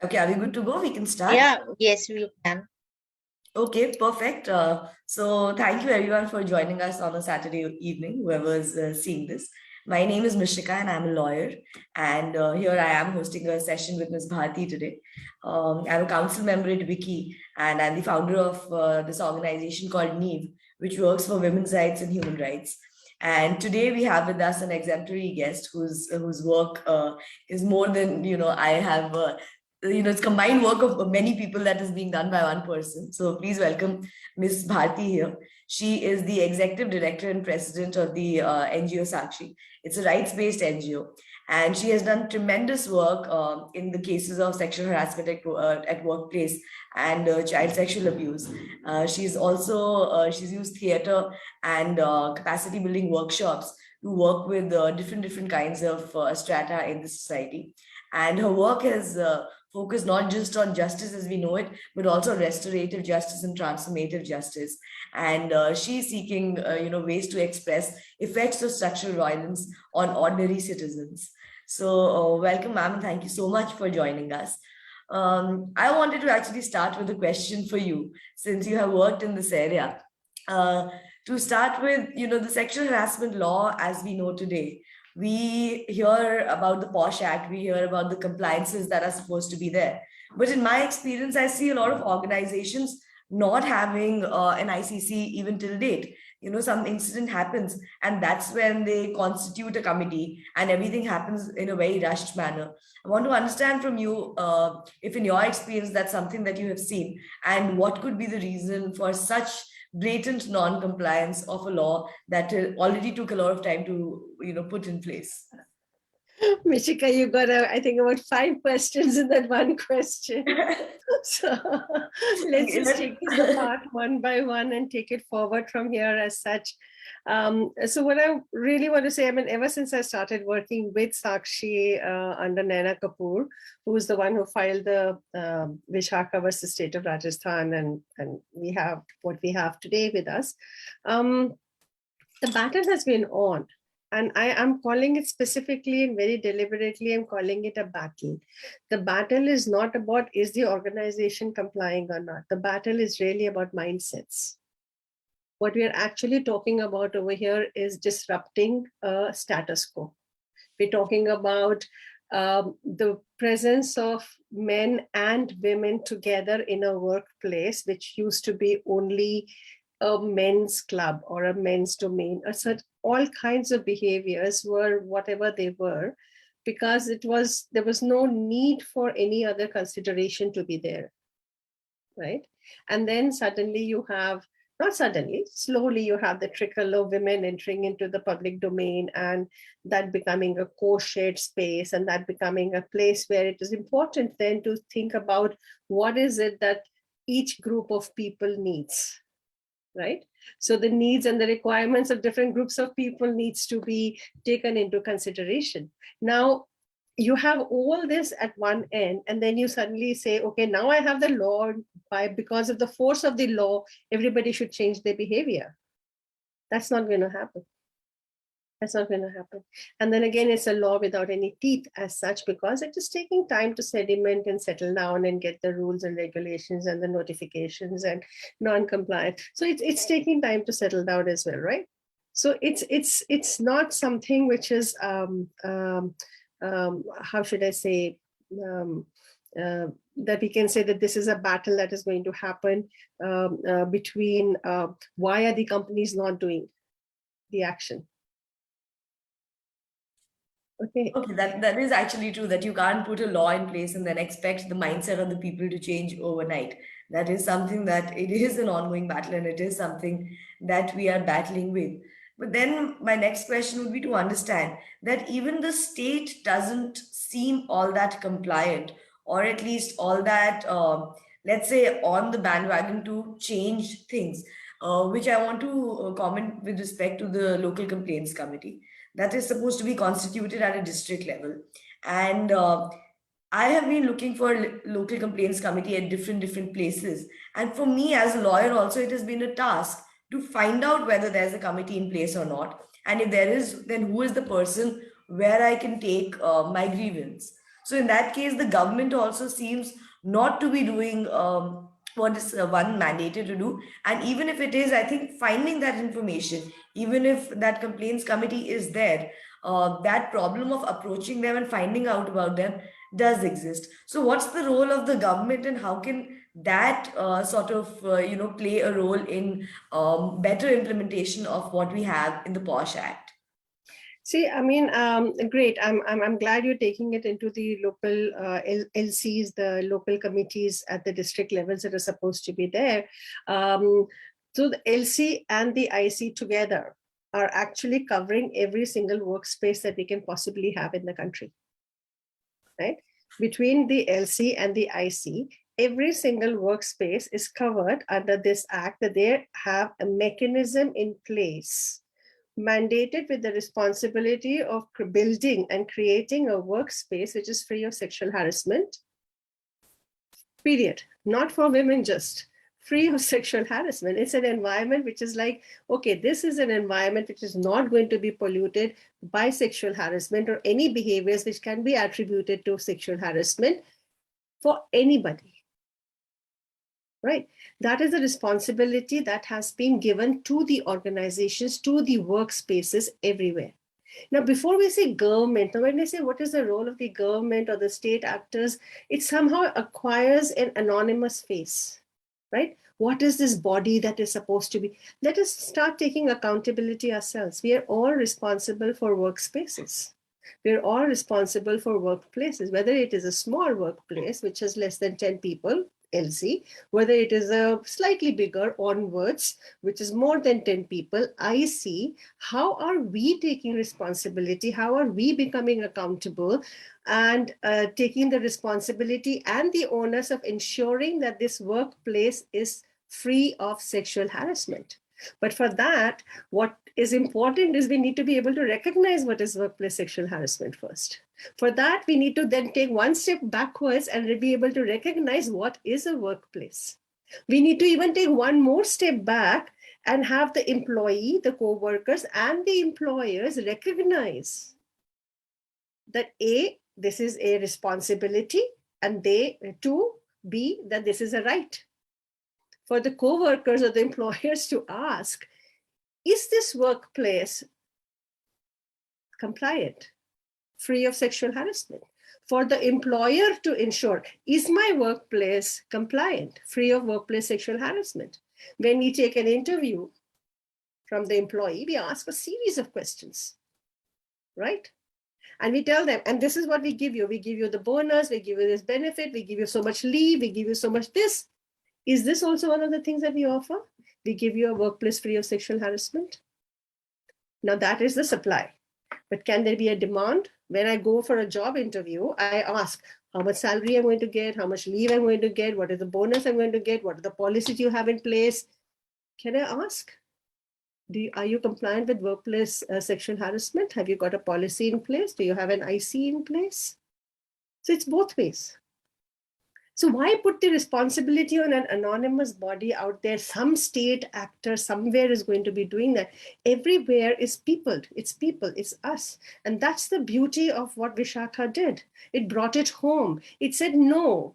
Okay, are we good to go? We can start. Yeah, yes, we can. Okay, perfect. So thank you everyone for joining us on a Saturday evening, whoever's seeing this. My name is Mishika and I'm a lawyer. And here I am hosting a session with Ms. Bharti today. I'm a council member at Wiki and I'm the founder of this organization called NEEV, which works for women's rights and human rights. And today we have with us an exemplary guest whose work is more than I have it's combined work of many people that is being done by one person. So please welcome Miss Bharti here. She is the executive director and president of the NGO Sakshi. It's a rights-based NGO, and she has done tremendous work in the cases of sexual harassment at workplace and child sexual abuse. She's used theater and capacity building workshops to work with different kinds of strata in the society, and her work has focus not just on justice as we know it, but also restorative justice and transformative justice. And she's seeking, ways to express effects of structural violence on ordinary citizens. So, welcome, ma'am, and thank you so much for joining us. I wanted to actually start with a question for you, since you have worked in this area. To start with, the sexual harassment law as we know today, we hear about the POSH Act, we hear about the compliances that are supposed to be there. But in my experience, I see a lot of organizations not having an ICC even till date. Some incident happens, and that's when they constitute a committee, and everything happens in a very rushed manner. I want to understand from you if, in your experience, that's something that you have seen, and what could be the reason for such blatant non-compliance of a law that already took a lot of time to put in place. Mishika, you got, I think, about 5 questions in that one question. So let's just take this apart one by one and take it forward from here as such. So what I really want to say, I mean, ever since I started working with Sakshi under Naina Kapoor, who is the one who filed the Vishaka versus State of Rajasthan, and we have what we have today with us, the battle has been on. And I am calling it specifically and very deliberately, I'm calling it a battle. The battle is not about is the organization complying or not. The battle is really about mindsets. What we are actually talking about over here is disrupting a status quo. We're talking about the presence of men and women together in a workplace, which used to be only a men's club or a men's domain, or such all kinds of behaviors were whatever they were, because there was no need for any other consideration to be there, right? And then suddenly you have, not suddenly, slowly you have the trickle of women entering into the public domain, and that becoming a co-shared space, and that becoming a place where it is important then to think about what is it that each group of people needs, right? So the needs and the requirements of different groups of people needs to be taken into consideration. Now, you have all this at one end, and then you suddenly say, okay, now I have the law, because of the force of the law, everybody should change their behavior. That's not going to happen. That's not going to happen. And then again, it's a law without any teeth as such, because it is taking time to sediment and settle down and get the rules and regulations and the notifications and non-compliant. So it's taking time to settle down as well, right? So it's not something which is how should I say, that we can say that this is a battle that is going to happen between why are the companies not doing the action. Okay, that is actually true, that you can't put a law in place and then expect the mindset of the people to change overnight. That is something that it is an ongoing battle, and it is something that we are battling with. But then my next question would be to understand that even the state doesn't seem all that compliant, or at least all that, let's say, on the bandwagon to change things, which I want to comment with respect to the local complaints committee that is supposed to be constituted at a district level. And I have been looking for local complaints committee at different places. And for me as a lawyer also, it has been a task to find out whether there's a committee in place or not. And if there is, then who is the person where I can take my grievance. So in that case, the government also seems not to be doing what is one mandated to do. And even if it is, I think finding that information, even if that complaints committee is there, that problem of approaching them and finding out about them does exist. So what's the role of the government, and how can that sort of play a role in better implementation of what we have in the POSH Act? See, I mean, great. I'm glad you're taking it into the local LCs, the local committees at the district levels that are supposed to be there. So the LC and the IC together are actually covering every single workspace that we can possibly have in the country, right? Between the LC and the IC, every single workspace is covered under this act, that they have a mechanism in place mandated with the responsibility of building and creating a workspace which is free of sexual harassment, period. Not for women, just free of sexual harassment. It's an environment which is like, okay, this is an environment which is not going to be polluted by sexual harassment or any behaviors which can be attributed to sexual harassment for anybody. Right? That is a responsibility that has been given to the organizations, to the workspaces everywhere. Now, before we say government, now when we say what is the role of the government or the state actors, it somehow acquires an anonymous face, right? What is this body that is supposed to be? Let us start taking accountability ourselves. We are all responsible for workspaces. We're all responsible for workplaces, whether it is a small workplace, which has less than 10 people, LC, whether it is a slightly bigger onwards, which is more than 10 people, IC. How are we taking responsibility? How are we becoming accountable and taking the responsibility and the onus of ensuring that this workplace is free of sexual harassment? But for that, what is important is we need to be able to recognize what is workplace sexual harassment first. For that, we need to then take one step backwards and be able to recognize what is a workplace. We need to even take one more step back and have the employee, the co-workers, and the employers recognize that A, this is a responsibility, and they, two, B, that this is a right. For the co-workers or the employers to ask, is this workplace compliant, free of sexual harassment? For the employer to ensure, is my workplace compliant, free of workplace sexual harassment? When we take an interview from the employee, we ask a series of questions, right? And we tell them, and this is what we give you. We give you the bonus, we give you this benefit, we give you so much leave, we give you so much this. Is this also one of the things that we offer? We give you a workplace free of sexual harassment. Now that is the supply. But can there be a demand? When I go for a job interview, I ask how much salary I'm going to get, how much leave I'm going to get, what is the bonus I'm going to get, what are the policies you have in place? Can I ask? Are you compliant with workplace sexual harassment? Have you got a policy in place? Do you have an IC in place? So it's both ways. So why put the responsibility on an anonymous body out there? Some state actor somewhere is going to be doing that. Everywhere is people. It's us. And that's the beauty of what Vishakha did. It brought it home. It said, no,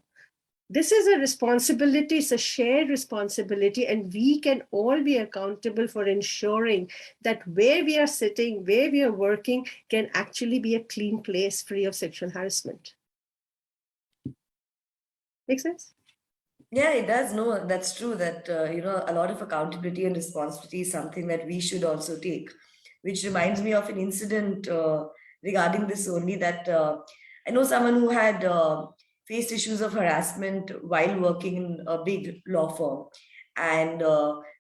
this is a responsibility. It's a shared responsibility. And we can all be accountable for ensuring that where we are sitting, where we are working can actually be a clean place free of sexual harassment. Make sense? Yeah, it does. No, that's true that, a lot of accountability and responsibility is something that we should also take, which reminds me of an incident regarding this only, that I know someone who had faced issues of harassment while working in a big law firm. And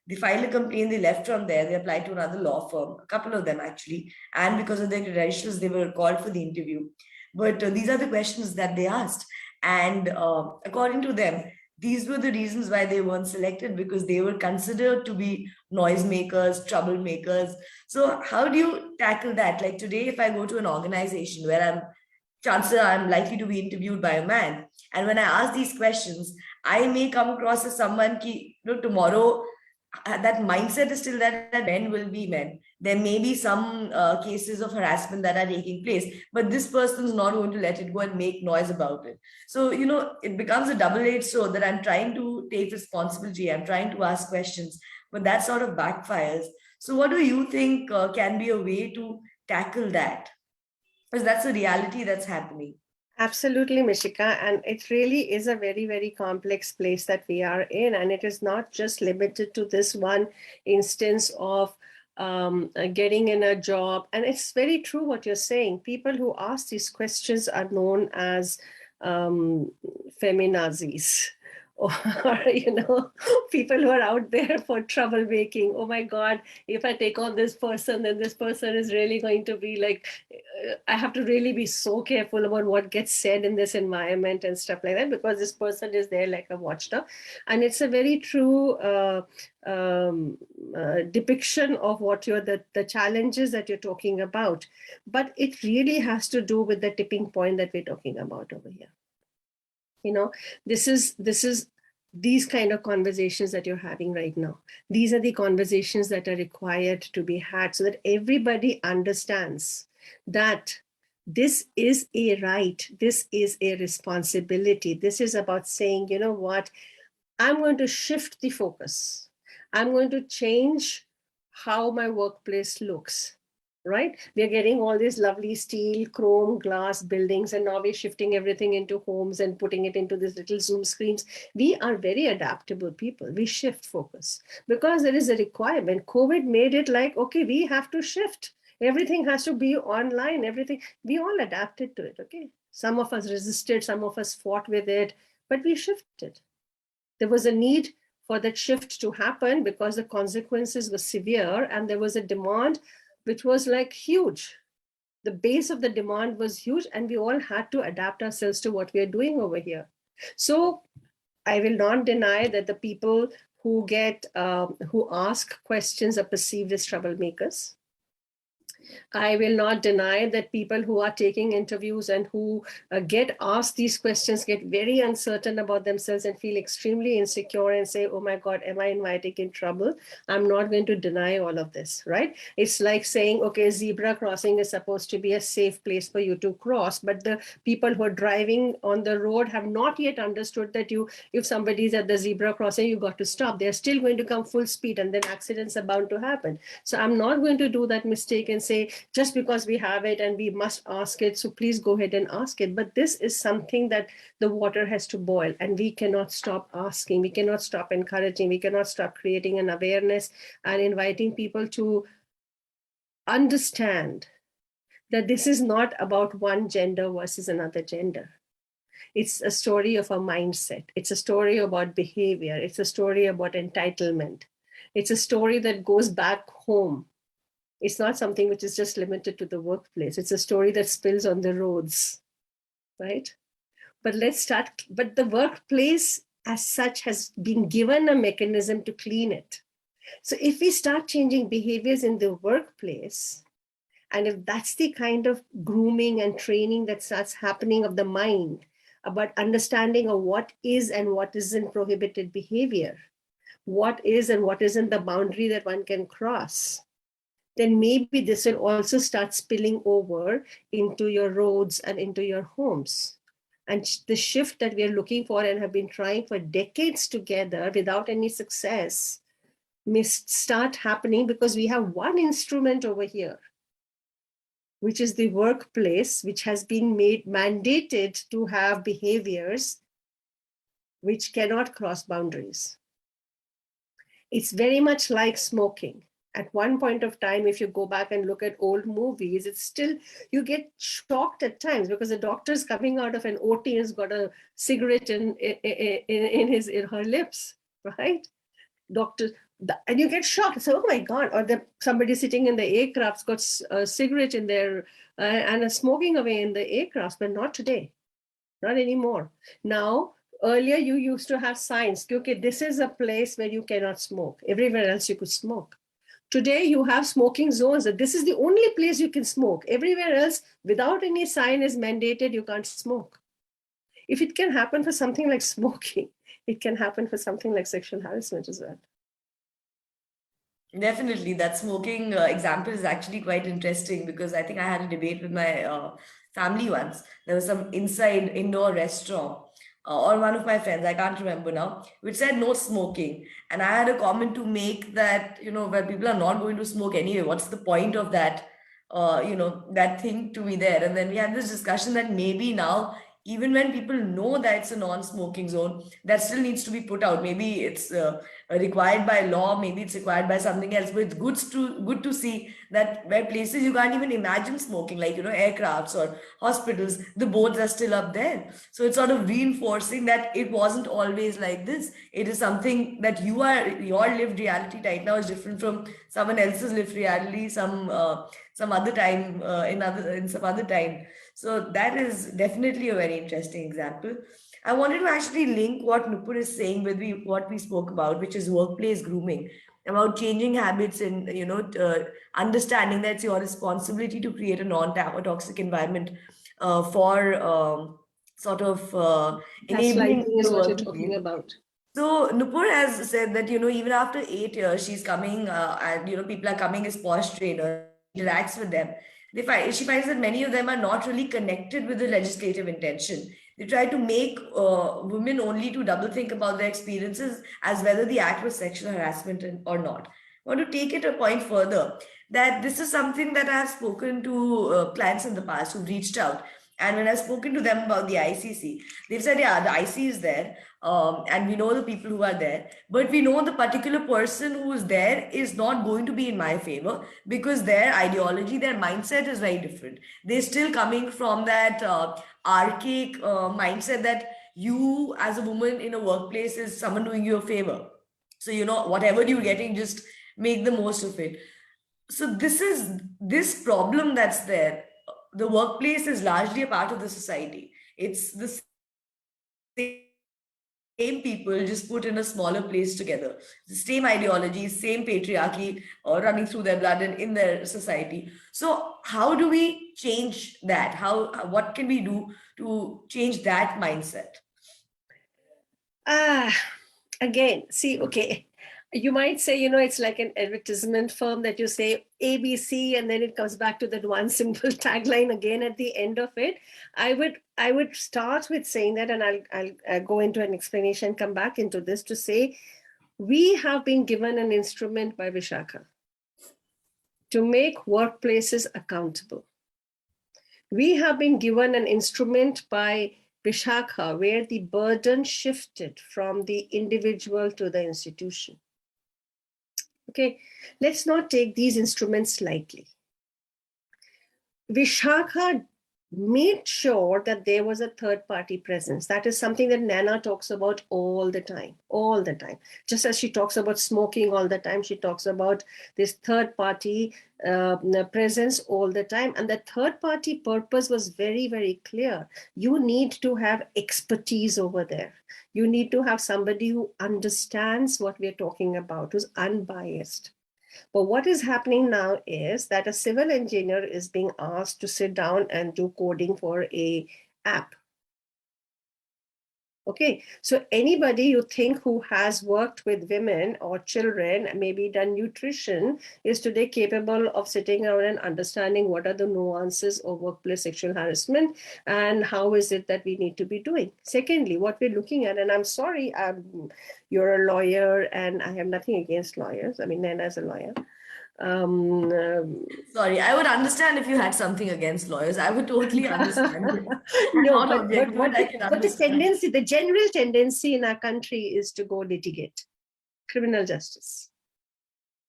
they filed a complaint, they left from there, they applied to another law firm, a couple of them actually. And because of their credentials, they were called for the interview. But these are the questions that they asked. And according to them, these were the reasons why they weren't selected, because they were considered to be noisemakers, troublemakers. So how do you tackle that? Like today, if I go to an organization where chances are I'm likely to be interviewed by a man, and when I ask these questions, I may come across as someone tomorrow that mindset is still that men will be men. There may be some cases of harassment that are taking place, but this person is not going to let it go and make noise about it. So, it becomes a double-edged sword that I'm trying to take responsibility, I'm trying to ask questions, but that sort of backfires. So what do you think can be a way to tackle that? Because that's a reality that's happening. Absolutely, Mishika. And it really is a very, very complex place that we are in. And it is not just limited to this one instance of getting in a job. And it's very true what you're saying. People who ask these questions are known as feminazis. Or, people who are out there for troublemaking. Oh my God, if I take on this person, then this person is really going to be like, I have to really be so careful about what gets said in this environment and stuff like that, because this person is there like a watchdog. And it's a very true depiction of what the challenges that you're talking about. But it really has to do with the tipping point that we're talking about over here. This is these kind of conversations that you're having right now. These are the conversations that are required to be had so that everybody understands that this is a right, this is a responsibility. This is about saying, you know what, I'm going to shift the focus. I'm going to change how my workplace looks. Right? We are getting all these lovely steel, chrome, glass buildings, and now we're shifting everything into homes and putting it into these little Zoom screens. We are very adaptable people. We shift focus because there is a requirement. COVID made it like, okay, we have to shift. Everything has to be online, everything. We all adapted to it, okay? Some of us resisted, some of us fought with it, but we shifted. There was a need for that shift to happen because the consequences were severe and there was a demand which was like huge. The base of the demand was huge and we all had to adapt ourselves to what we are doing over here. So I will not deny that the people who who ask questions are perceived as troublemakers. I will not deny that people who are taking interviews and who get asked these questions get very uncertain about themselves and feel extremely insecure and say, oh my God, am I inviting in trouble? I'm not going to deny all of this, right? It's like saying, okay, zebra crossing is supposed to be a safe place for you to cross, but the people who are driving on the road have not yet understood that if somebody's at the zebra crossing, you got to stop. They're still going to come full speed and then accidents are bound to happen. So I'm not going to do that mistake and say, just because we have it and we must ask it, so please go ahead and ask it. But this is something that the water has to boil and we cannot stop asking. We cannot stop encouraging. We cannot stop creating an awareness and inviting people to understand that this is not about one gender versus another gender. It's a story of a mindset. It's a story about behavior. It's a story about entitlement. It's a story that goes back home. It's not something which is just limited to the workplace. It's a story that spills on the roads, right? But the workplace as such has been given a mechanism to clean it. So if we start changing behaviors in the workplace, and if that's the kind of grooming and training that starts happening of the mind about understanding of what is and what isn't prohibited behavior, what is and what isn't the boundary that one can cross, then maybe this will also start spilling over into your roads and into your homes. And the shift that we are looking for and have been trying for decades together without any success may start happening because we have one instrument over here, which is the workplace, which has been mandated to have behaviors which cannot cross boundaries. It's very much like smoking. At one point of time, if you go back and look at old movies, it's still, you get shocked at times because the doctor's coming out of an OT has got a cigarette in her lips, right? And you get shocked. So, oh my God, or somebody sitting in the aircraft's got a cigarette in there and is smoking away in the aircraft, but not today, not anymore. Now, earlier you used to have signs, okay, this is a place where you cannot smoke. Everywhere else you could smoke. Today you have smoking zones that this is the only place you can smoke. Everywhere else, without any sign is mandated, you can't smoke. If it can happen for something like smoking, it can happen for something like sexual harassment as well. Definitely, that smoking example is actually quite interesting because I think I had a debate with my family once. There was some inside indoor restaurant, or one of my friends, I can't remember now, which said no smoking. And I had a comment to make that, where people are not going to smoke anyway, what's the point of that, that thing to be there? And then we had this discussion that maybe now, even when people know that it's a non-smoking zone, that still needs to be put out. Maybe it's required by law, maybe it's required by something else, but it's good to see that where places you can't even imagine smoking, like aircrafts or hospitals, the boards are still up there. So it's sort of reinforcing that it wasn't always like this. It is something that your lived reality right now is different from someone else's lived reality some other time, in some other time. So that is definitely a very interesting example. I wanted to actually link what Nupur is saying with what we spoke about, which is workplace grooming, about changing habits and understanding that it's your responsibility to create a non-toxic environment for sort of enabling Gaslighting is the what you're workplace. talking about. So Nupur has said that, even after 8 years, she's coming, and, people are coming as posh trainers, interacts with them. She finds that many of them are not really connected with the legislative intention. They try to make women only to double think about their experiences as whether the act was sexual harassment or not. I want to take it a point further that this is something that I have spoken to clients in the past who've reached out. And when I've spoken to them about the ICC, they've said, yeah, the IC is there, and we know the people who are there, but we know the particular person who is there is not going to be in my favor because their ideology, their mindset is very different. They're still coming from that archaic mindset that you, as a woman in a workplace, is someone doing you a favor. So, whatever you're getting, just make the most of it. So this problem that's there. The workplace is largely a part of the society. It's the same people just put in a smaller place together. The same ideology, same patriarchy running through their blood and in their society. So how do we change that? What can we do to change that mindset? Again, see, okay, you might say, it's like an advertisement firm that you say ABC, and then it comes back to that one simple tagline again at the end of it. I would start with saying that, and I'll go into an explanation, come back into this to say, we have been given an instrument by Vishakha to make workplaces accountable. We have been given an instrument by Vishakha where the burden shifted from the individual to the institution. Okay, let's not take these instruments lightly. Vishakha made sure that there was a third party presence. That is something that Nana talks about all the time. Just as she talks about smoking all the time, she talks about this third party presence all the time. And the third party purpose was very, very clear. You need to have expertise over there. You need to have somebody who understands what we're talking about, who's unbiased. But what is happening now is that a civil engineer is being asked to sit down and do coding for a app. Okay, so anybody you think who has worked with women or children, maybe done nutrition, is today capable of sitting around and understanding what are the nuances of workplace sexual harassment and how is it that we need to be doing. Secondly, what we're looking at, and I'm sorry, you're a lawyer and I have nothing against lawyers. I mean, Nana's a lawyer. Sorry, I would understand if you had something against lawyers. I would totally understand. No, But the tendency, the general tendency in our country is to go litigate criminal justice.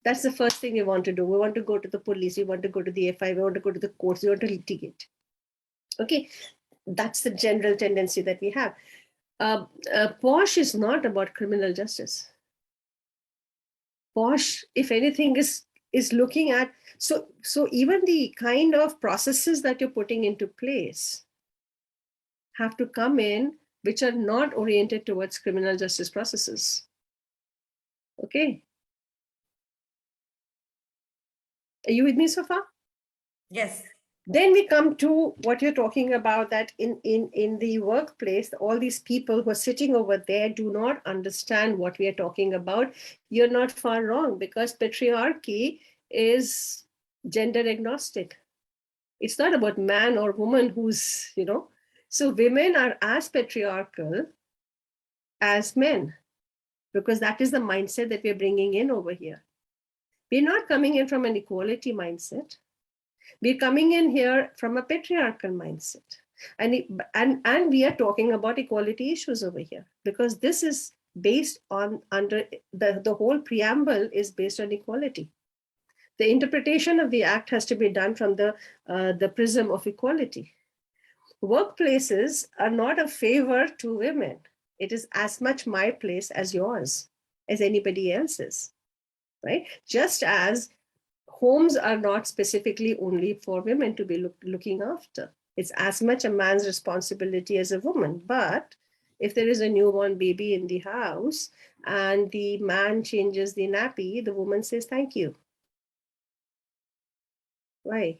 That's the first thing we want to do. We want to go to the police, we want to go to the FI, we want to go to the courts, we want to litigate. Okay, that's the general tendency that we have. POSH is not about criminal justice. POSH, if anything, is looking at, so even the kind of processes that you're putting into place have to come in which are not oriented towards criminal justice processes. Okay. Are you with me so far? Yes. Then we come to what you're talking about, that in the workplace, all these people who are sitting over there do not understand what we are talking about. You're not far wrong, because patriarchy is gender agnostic. It's not about man or woman who's, so women are as patriarchal as men, because that is the mindset that we're bringing in over here. We're not coming in from an equality mindset. We're coming in here from a patriarchal mindset. And we are talking about equality issues over here, because this is based on, under the whole preamble is based on equality. The interpretation of the act has to be done from the prism of equality. Workplaces are not a favor to women. It is as much my place as yours, as anybody else's, right? Just as homes are not specifically only for women to be looking after. It's as much a man's responsibility as a woman. But if there is a newborn baby in the house and the man changes the nappy, the woman says, thank you. Why?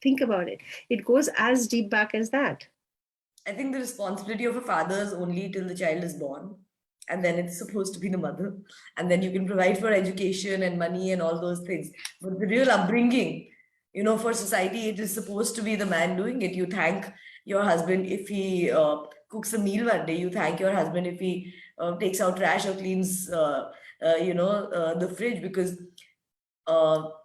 Think about it. It goes as deep back as that. I think the responsibility of a father is only till the child is born. And then it's supposed to be the mother. And then you can provide for education and money and all those things. But the real upbringing, for society, it is supposed to be the man doing it. You thank your husband if he cooks a meal one day. You thank your husband if he takes out trash or cleans, the fridge, because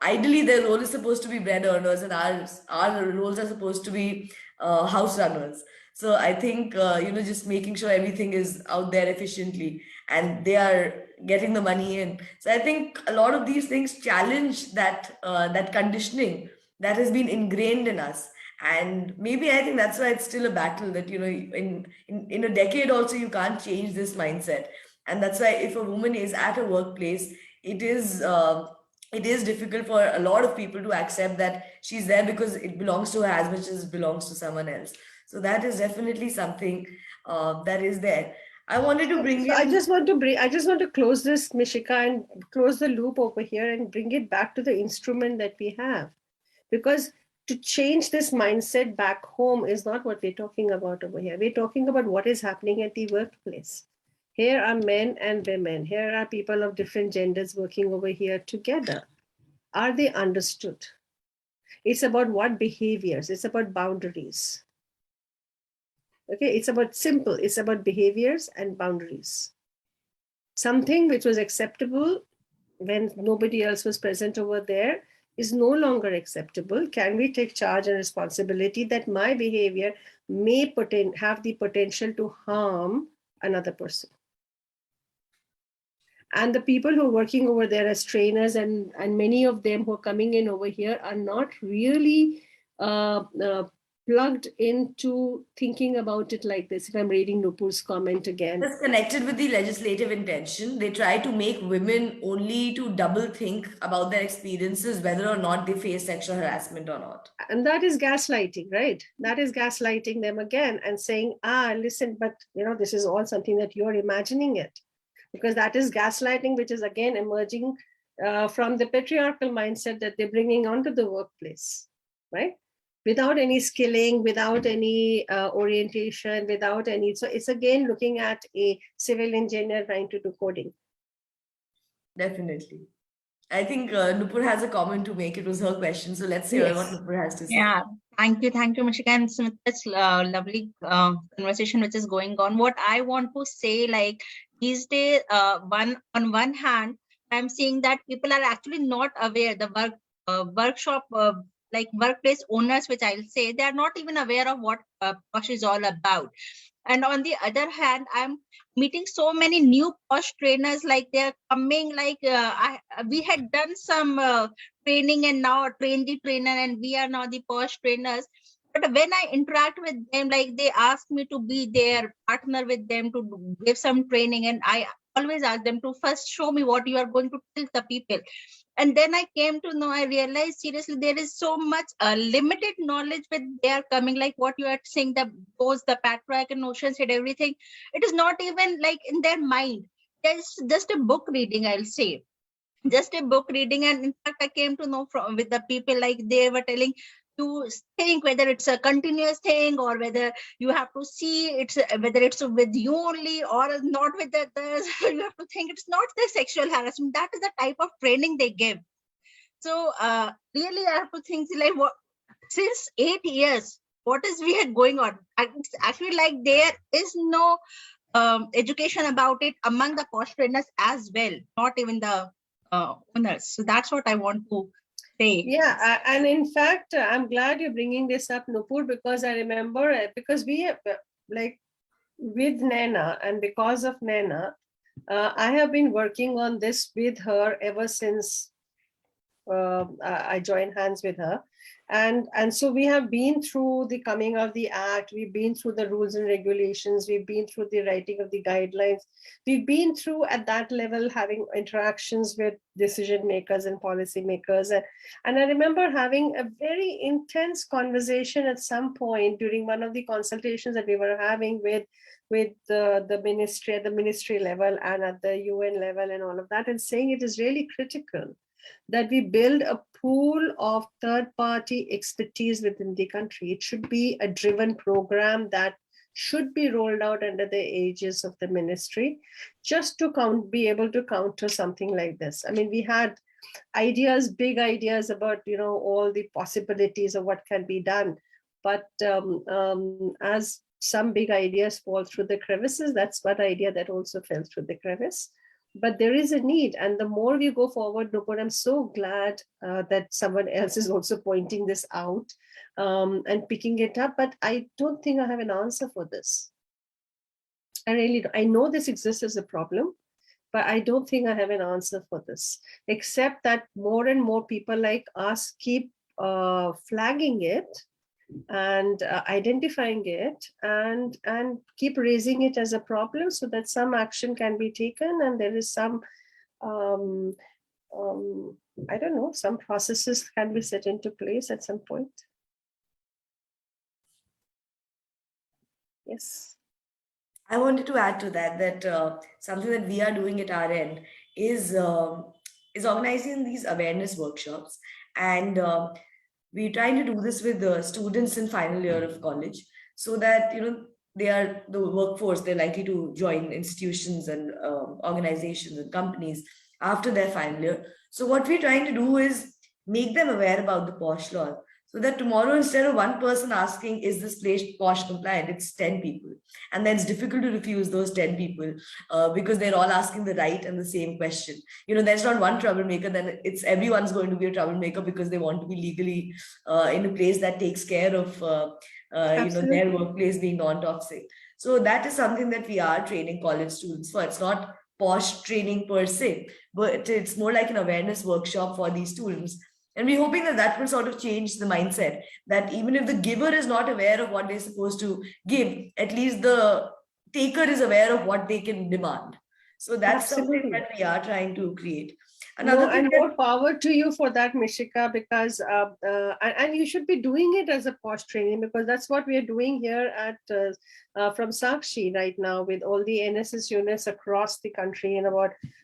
ideally their role is supposed to be bread earners, and our roles are supposed to be house runners. So I think just making sure everything is out there efficiently and they are getting the money in. So I think a lot of these things challenge that conditioning that has been ingrained in us. And maybe I think that's why it's still a battle, that in a decade also you can't change this mindset. And that's why if a woman is at a workplace, it is difficult for a lot of people to accept that she's there because it belongs to her as much as it belongs to someone else. So that is definitely something that is there. I wanted to bring So in. I just want to close this, Mishika, and close the loop over here and bring it back to the instrument that we have. Because to change this mindset back home is not what we're talking about over here. We're talking about what is happening at the workplace. Here are men and women. Here are people of different genders working over here together. Are they understood? It's about what behaviors, it's about boundaries. Okay, it's about behaviors and boundaries. Something which was acceptable when nobody else was present over there is no longer acceptable. Can we take charge and responsibility that my behavior may have the potential to harm another person? And the people who are working over there as trainers, and many of them who are coming in over here, are not really plugged into thinking about it like this. If I'm reading Nupur's comment again. It's connected with the legislative intention. They try to make women only to double think about their experiences, whether or not they face sexual harassment or not. And that is gaslighting, right? That is gaslighting them again and saying, listen, but this is all something that you're imagining it. Because that is gaslighting, which is again emerging from the patriarchal mindset that they're bringing onto the workplace, right? Without any skilling, without any orientation, without any. So it's again looking at a civil engineer trying to do coding. Definitely. I think Nupur has a comment to make. It was her question. So let's hear what Nupur has to say. Yeah, thank you, Mishika. And with this lovely conversation which is going on, what I want to say, like these days, on one hand, I'm seeing that people are actually not aware. The workshop, like workplace owners, which I'll say, they are not even aware of what POSH is all about. And on the other hand, I'm meeting so many new POSH trainers, like they're coming, like we had done some training and now train the trainer, and we are now the POSH trainers. But when I interact with them, like they ask me to be their partner with them to give some training, and I always ask them to first show me what you are going to tell the people. And then I came to know, I realized seriously, there is so much limited knowledge when they are coming, like what you are saying, the patriarchal notions and everything. It is not even like in their mind. There's just a book reading, I'll say. just a book reading. And in fact, I came to know from with the people, like they were telling to think whether it's a continuous thing or whether you have to see it's whether it's with you only or not with the others. You have to think it's not the sexual harassment. That is the type of training they give. So really I have to think like, what, since 8 years, what is we had going on? It's actually like there is no education about it among the posh trainers as well, not even the owners. So that's what I want to say. Yeah, and in fact, I'm glad you're bringing this up, Nupur, because I remember because we have like with Naina, and because of Naina, I have been working on this with her ever since I joined hands with her. And so we have been through the coming of the act, we've been through the rules and regulations, we've been through the writing of the guidelines, we've been through at that level having interactions with decision makers and policy makers. And I remember having a very intense conversation at some point during one of the consultations that we were having with the ministry at the ministry level and at the UN level and all of that, and saying it is really critical that we build a pool of third-party expertise within the country. It should be a driven program that should be rolled out under the aegis of the ministry, just to be able to counter something like this. I mean, we had ideas, big ideas about, all the possibilities of what can be done. But as some big ideas fall through the crevices, that's one idea that also fell through the crevice. But there is a need, and the more we go forward, Nupur, I'm so glad that someone else is also pointing this out and picking it up. But I don't think I have an answer for this. I know this exists as a problem, but I don't think I have an answer for this, except that more and more people like us keep flagging it and identifying it and keep raising it as a problem, so that some action can be taken and there is some I don't know, some processes can be set into place at some point. Yes. I wanted to add to that something that we are doing at our end is organizing these awareness workshops, and we're trying to do this with the students in final year of college, so that they are the workforce. They're likely to join institutions and organizations and companies after their final year. So what we're trying to do is make them aware about the POSH law, so that tomorrow, instead of one person asking, is this place POSH compliant, it's 10 people. And then it's difficult to refuse those 10 people because they're all asking the right and the same question. There's not one troublemaker, then it's everyone's going to be a troublemaker because they want to be legally in a place that takes care of their workplace being non-toxic. So that is something that we are training college students for. It's not POSH training per se, but it's more like an awareness workshop for these students. And we're hoping that that will sort of change the mindset, that even if the giver is not aware of what they're supposed to give, at least the taker is aware of what they can demand. So that's something that we are trying to create. And more power to you for that, Mishika, because and you should be doing it as a POSH training, because that's what we are doing here at from Sakshi right now with all the NSS units across the country.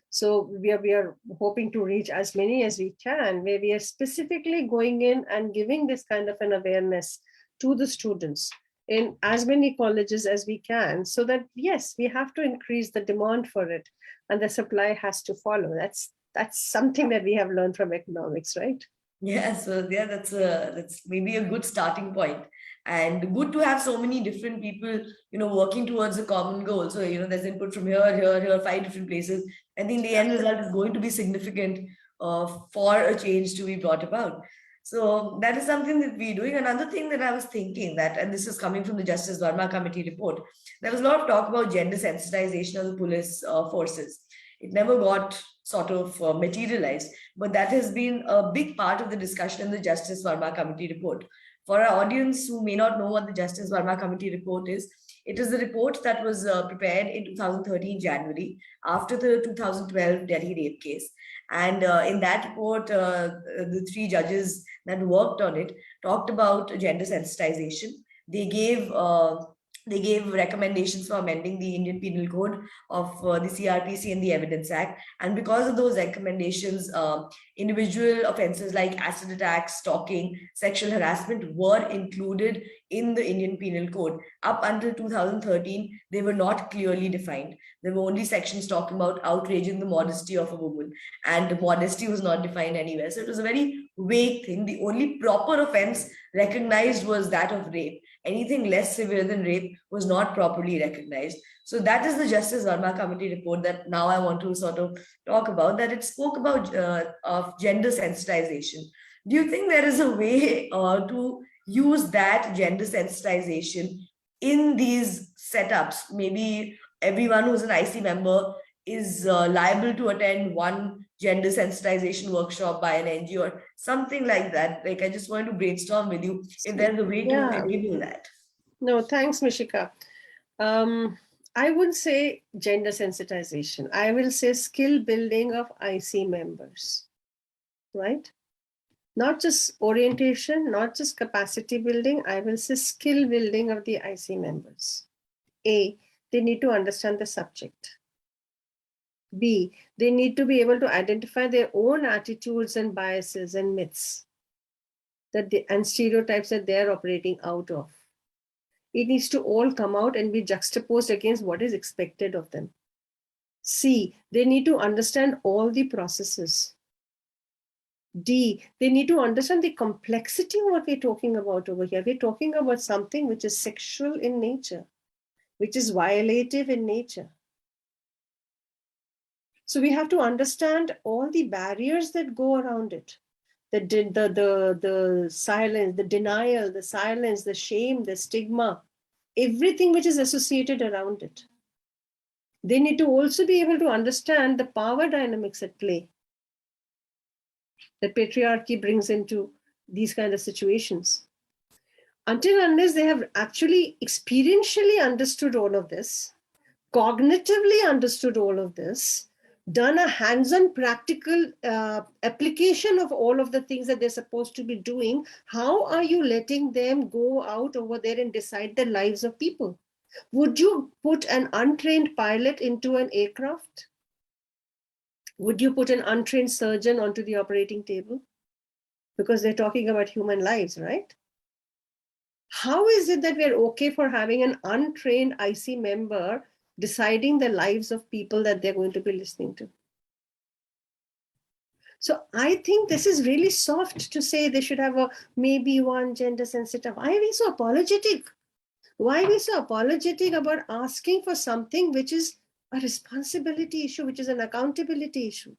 So we are hoping to reach as many as we can, where we are specifically going in and giving this kind of an awareness to the students in as many colleges as we can, so that, yes, we have to increase the demand for it and the supply has to follow. That's something that we have learned from economics, right? Yeah, so yeah, that's maybe a good starting point, and good to have so many different people, working towards a common goal. So, there's input from here, 5 different places. I think the end result is going to be significant for a change to be brought about. So that is something that we're doing. Another thing that I was thinking that, and this is coming from the Justice Verma Committee report, there was a lot of talk about gender sensitization of the police forces. It never got sort of materialized, but that has been a big part of the discussion in the Justice Verma Committee report. For our audience who may not know what the Justice Verma Committee report is, it is the report that was prepared in 2013 January after the 2012 Delhi rape case. And in that report, the 3 judges that worked on it talked about gender sensitization. They gave they gave recommendations for amending the Indian Penal Code of the CRPC and the Evidence Act. And because of those recommendations, individual offenses like acid attacks, stalking, sexual harassment were included in the Indian Penal Code. Up until 2013, they were not clearly defined. There were only sections talking about outraging the modesty of a woman, and modesty was not defined anywhere. So it was a very vague thing. The only proper offense recognized was that of rape. Anything less severe than rape was not properly recognized. So that is the Justice Verma Committee report that now I want to sort of talk about, that it spoke about of gender sensitization. Do you think there is a way to use that gender sensitization in these setups? Maybe everyone who's an IC member is liable to attend one gender sensitization workshop by an NGO or something like that. Like, I just wanted to brainstorm with you if there's a way to enable that. No, thanks, Mishika. I wouldn't say gender sensitization. I will say skill building of IC members, right? Not just orientation, not just capacity building. I will say skill building of the IC members. A, they need to understand the subject. B, they need to be able to identify their own attitudes and biases and myths and stereotypes that they're operating out of. It needs to all come out and be juxtaposed against what is expected of them. C, they need to understand all the processes. D, they need to understand the complexity of what we're talking about over here. We're talking about something which is sexual in nature, which is violative in nature. So we have to understand all the barriers that go around it. The silence, the denial, the silence, the shame, the stigma, everything which is associated around it. They need to also be able to understand the power dynamics at play that patriarchy brings into these kind of situations. Until unless they have actually experientially understood all of this, cognitively understood all of this, done a hands-on practical application of all of the things that they're supposed to be doing, how are you letting them go out over there and decide the lives of people? Would you put an untrained pilot into an aircraft? Would you put an untrained surgeon onto the operating table? Because they're talking about human lives, right? How is it that we're okay for having an untrained IC member deciding the lives of people that they're going to be listening to? So I think this is really soft to say they should have maybe one gender sensitive. Why are we so apologetic? Why are we so apologetic about asking for something which is a responsibility issue, which is an accountability issue?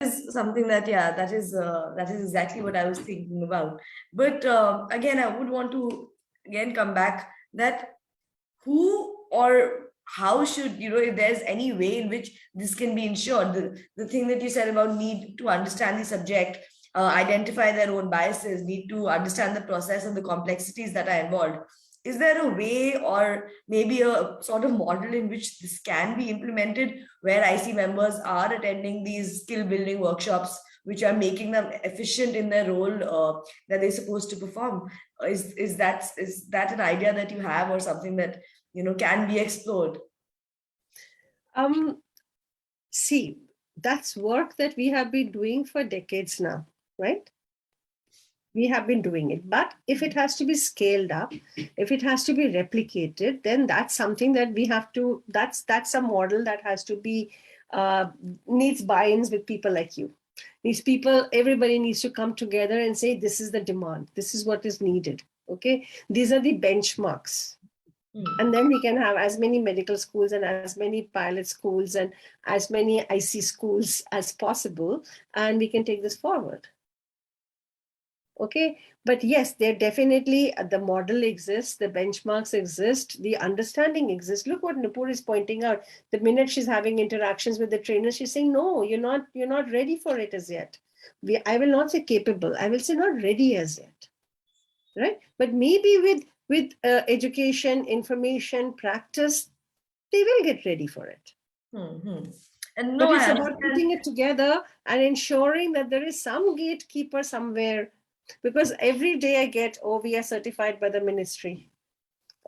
Is something that, yeah, that is exactly what I was thinking about. But again, I would want to again come back that who or how should, if there's any way in which this can be ensured, the thing that you said about need to understand the subject, identify their own biases, need to understand the process and the complexities that are involved. Is there a way or maybe a sort of model in which this can be implemented, where IC members are attending these skill building workshops, which are making them efficient in their role that they're supposed to perform? Is that an idea that you have, or something that can be explored? See, that's work that we have been doing for decades now, right? We have been doing it. But if it has to be scaled up, if it has to be replicated, then that's something that we have to, that's a model that has to be, needs buy-ins with people like you. These people, everybody needs to come together and say, this is the demand, this is what is needed, okay? These are the benchmarks. And then we can have as many medical schools and as many pilot schools and as many IC schools as possible, and we can take this forward. Okay, but yes, there definitely, the model exists, the benchmarks exist, the understanding exists. Look what Nupur is pointing out. The minute she's having interactions with the trainer, she's saying, no, you're not ready for it as yet. I will not say capable, I will say not ready as yet, right? But maybe with education, information, practice, they will get ready for it. And But no, it's I about understand. putting it together and ensuring that there is some gatekeeper somewhere. Because every day I get, oh, we are certified by the ministry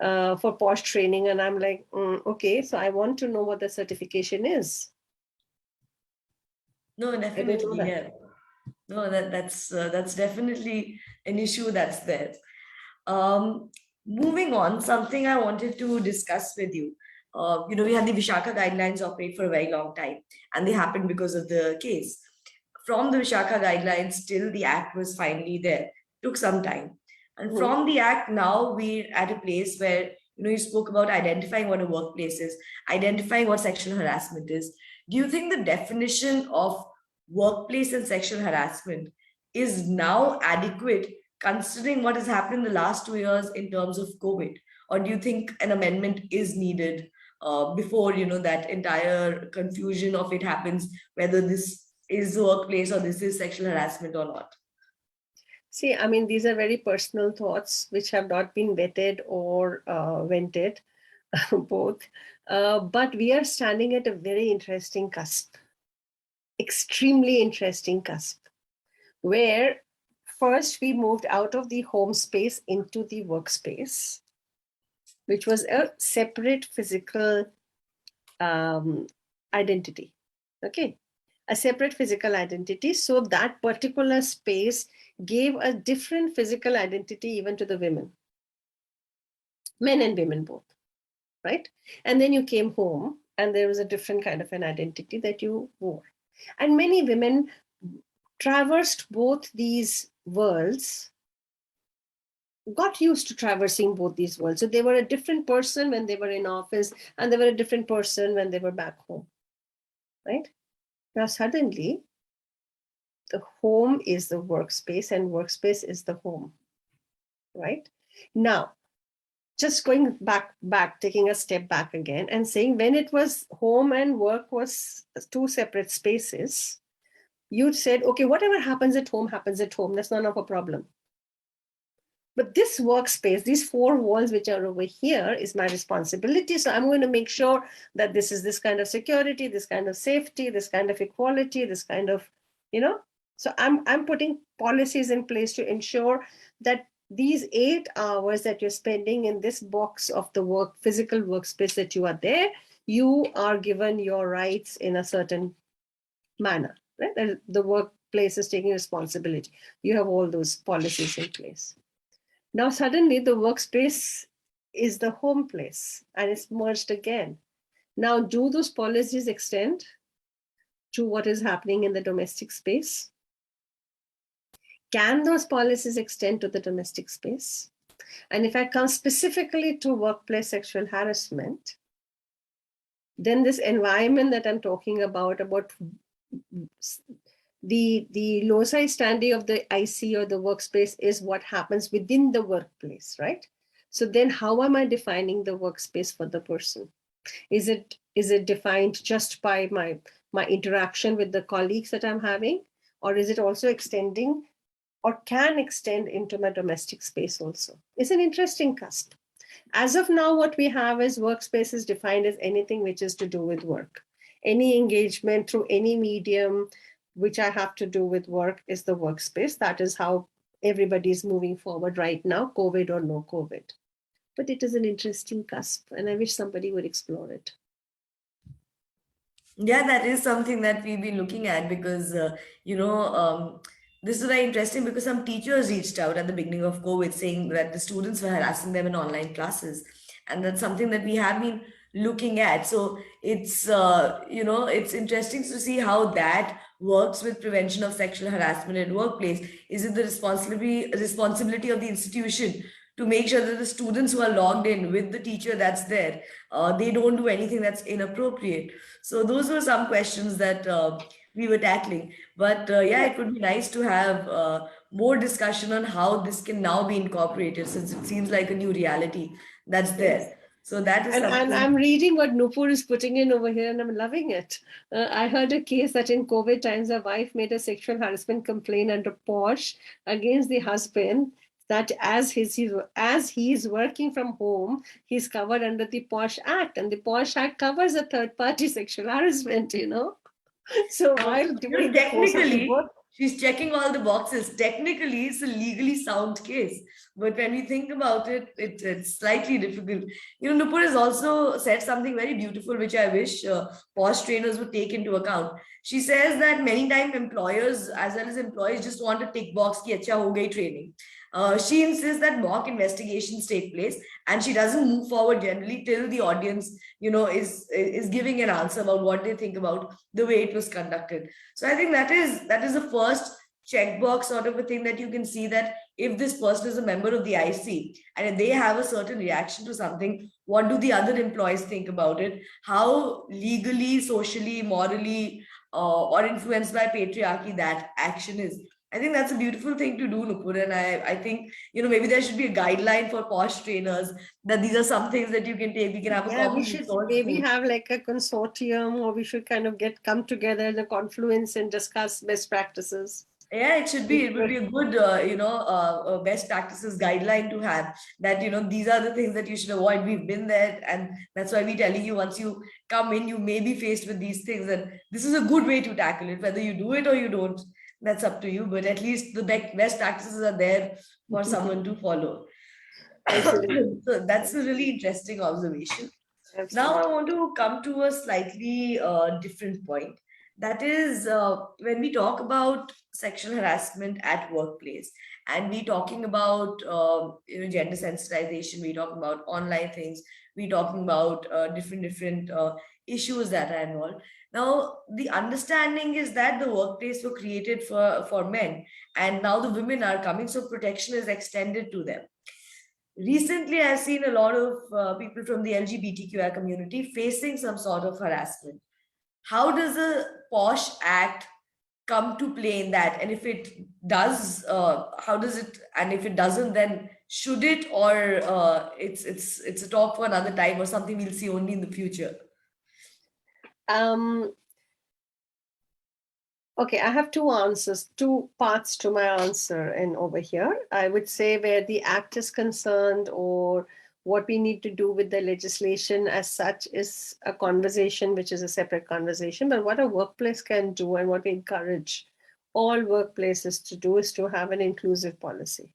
for POSH training. And I'm like, okay, so I want to know what the certification is. No, I don't know definitely, that. yeah. No, that's definitely an issue that's there. Um, Moving on, something I wanted to discuss with you. We had the Vishaka guidelines operate for a very long time, and they happened because of the case. From the Vishaka guidelines till the act was finally there, took some time. And Mhm. from the act, now we're at a place where you spoke about identifying what a workplace is, identifying what sexual harassment is. Do you think the definition of workplace and sexual harassment is now adequate considering what has happened in the last 2 years in terms of COVID? Or do you think an amendment is needed before that entire confusion of it happens, whether this is the workplace or this is sexual harassment or not? See, I mean, these are very personal thoughts which have not been vetted or vented, both. But we are standing at a very interesting cusp, extremely interesting cusp, where first we moved out of the home space into the workspace, which was a separate physical identity. Okay. A separate physical identity. So that particular space gave a different physical identity even to the women, men and women both, right? And then you came home and there was a different kind of an identity that you wore. And many women traversed both these worlds, got used to traversing both these worlds. So they were a different person when they were in office, and they were a different person when they were back home, right? Now, suddenly, the home is the workspace and workspace is the home, right? Now, just going back, taking a step back again and saying when it was home and work was two separate spaces, you said, okay, whatever happens at home happens at home. That's none of a problem. But this workspace, these four walls which are over here, is my responsibility. So I'm going to make sure that this is this kind of security, this kind of safety, this kind of equality, this kind of, So I'm putting policies in place to ensure that these 8 hours that you're spending in this box of the physical workspace that you are there, you are given your rights in a certain manner, right? That the workplace is taking responsibility. You have all those policies in place. Now, suddenly, the workspace is the home place and it's merged again. Now, do those policies extend to what is happening in the domestic space? Can those policies extend to the domestic space? And if I come specifically to workplace sexual harassment, then this environment that I'm talking about the loci standi of the IC or the workspace is what happens within the workplace, right? So then how am I defining the workspace for the person? Is it defined just by my interaction with the colleagues that I'm having? Or is it also extending or can extend into my domestic space also? It's an interesting cusp. As of now, what we have is workspace is defined as anything which is to do with work. Any engagement through any medium which I have to do with work is the workspace. That is how everybody is moving forward right now, COVID or no COVID. But it is an interesting cusp, and I wish somebody would explore it. Yeah, that is something that we've been looking at because, this is very interesting because some teachers reached out at the beginning of COVID saying that the students were harassing them in online classes. And that's something that we have been looking at. So it's interesting to see how that works with prevention of sexual harassment in workplace. Is it the responsibility of the institution to make sure that the students who are logged in with the teacher that's there, they don't do anything that's inappropriate? So those were some questions that we were tackling. But yeah, it would be nice to have more discussion on how this can now be incorporated, since it seems like a new reality that's there. Yes. So that is And something. I'm reading what Nupur is putting in over here, and I'm loving it. I heard a case that in COVID times, a wife made a sexual harassment complaint under POSH against the husband, that as he is working from home, he's covered under the POSH Act, and the POSH Act covers a third-party sexual harassment, So while doing the course of the Technically, work, she's checking all the boxes. Technically, it's a legally sound case. But when we think about it, it's slightly difficult. Nupur has also said something very beautiful, which I wish POSH trainers would take into account. She says that many times employers as well as employees just want to tick box ki acha ho gayi training. She insists that mock investigations take place, and she doesn't move forward generally till the audience, is giving an answer about what they think about the way it was conducted. So I think that is the first checkbox sort of a thing that you can see, that if this person is a member of the IC and if they have a certain reaction to something, what do the other employees think about it? How legally, socially, morally, or influenced by patriarchy that action is. I think that's a beautiful thing to do, Nupur. And I think, maybe there should be a guideline for POSH trainers that these are some things that you can take. We can have a yeah, we common should resource maybe pool. have like a consortium, or we should kind of come together in a confluence and discuss best practices. Yeah, it should be. It would be a good, best practices guideline to have, that, these are the things that you should avoid. We've been there, and that's why we're telling you, once you come in, you may be faced with these things. And this is a good way to tackle it. Whether you do it or you don't, that's up to you. But at least the best practices are there for someone to follow. Absolutely. So that's a really interesting observation. Absolutely. Now I want to come to a slightly different point. That is, when we talk about sexual harassment at workplace, and we talking about gender sensitization, we talking about online things, we talking about different issues that are involved. Now the understanding is that the workplace were created for men, and now the women are coming, so protection is extended to them. Recently, I've seen a lot of people from the LGBTQI community facing some sort of harassment. How does a POSH Act come to play in that? And if it does, how does it? And if it doesn't, then should it, or it's a talk for another time, or something we'll see only in the future? Okay, I have two answers, two parts to my answer. And over here, I would say where the act is concerned, or what we need to do with the legislation as such, is a conversation, which is a separate conversation. But what a workplace can do, and what we encourage all workplaces to do, is to have an inclusive policy.